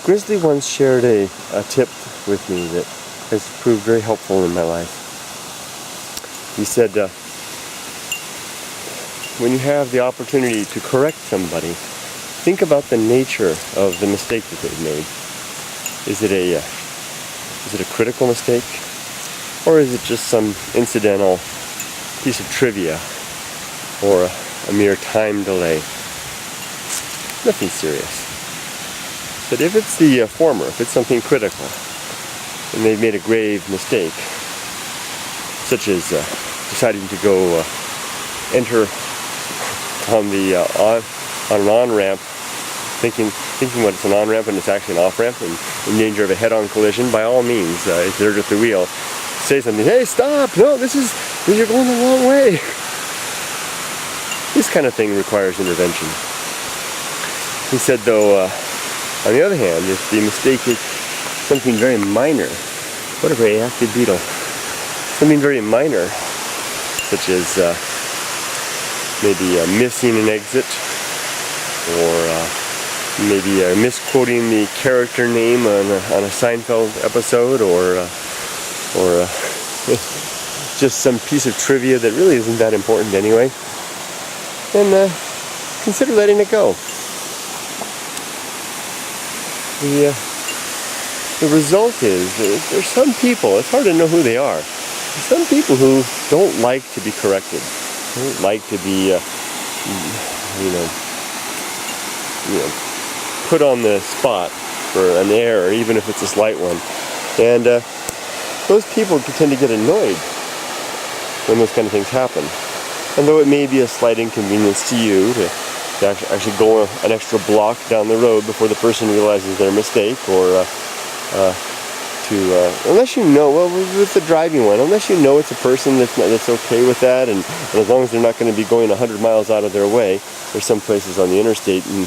Grizzly once shared a tip with me that has proved very helpful in my life. He said, when you have the opportunity to correct somebody, think about the nature of the mistake that they've made. Is it a critical mistake? Or is it just some incidental piece of trivia? Or a mere time delay? Nothing serious. But if it's the former, if it's something critical, and they've made a grave mistake, such as deciding to go enter on an on-ramp, thinking what it's an on-ramp and it's actually an off-ramp, and in danger of a head-on collision, by all means, if they're at the wheel, say something. Hey, stop! No, you're going the wrong way. This kind of thing requires intervention. He said, though, on the other hand, if the mistake is something very minor, what a very active beetle. Something very minor, such as maybe missing an exit, or maybe misquoting the character name on a Seinfeld episode, or just some piece of trivia that really isn't that important anyway, then consider letting it go. The result is that there's some people, it's hard to know who they are, there's some people who don't like to be corrected, don't like to be, put on the spot for an error, even if it's a slight one. And those people tend to get annoyed when those kind of things happen. And though it may be a slight inconvenience to you to actually go an extra block down the road before the person realizes their mistake, or unless you know, well, with the driving one, unless you know it's a person that's okay with that, and as long as they're not going to be going 100 miles out of their way. There's some places on the interstate in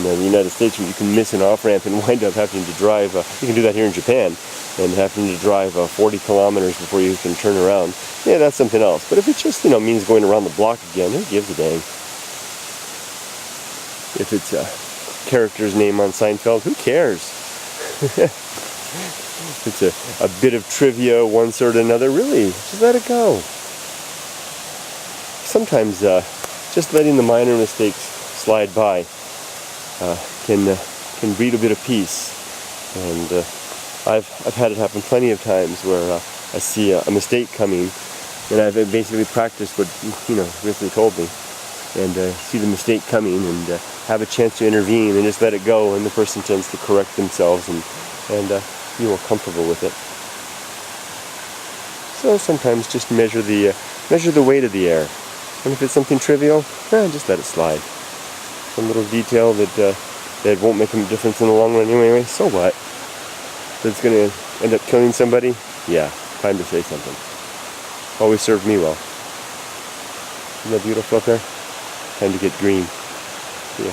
the United States where you can miss an off-ramp and wind up having to drive, you can do that here in Japan, and having to drive 40 kilometers before you can turn around. Yeah, that's something else. But if it just, means going around the block again, who gives a dang? If it's a character's name on Seinfeld, who cares? If it's a bit of trivia, one sort or another, really, just let it go. Sometimes just letting the minor mistakes slide by can breed a bit of peace. And I've had it happen plenty of times where I see a mistake coming, and I've basically practiced what Grizzly told me, and see the mistake coming, and have a chance to intervene and just let it go, and the person tends to correct themselves, and be more comfortable with it. So sometimes just measure the weight of the error, and if it's something trivial, just let it slide. Some little detail that won't make a difference in the long run anyway, so what? If it's going to end up killing somebody, yeah, time to say something. Always served me well. Isn't that beautiful up there? Time to get green. Yeah.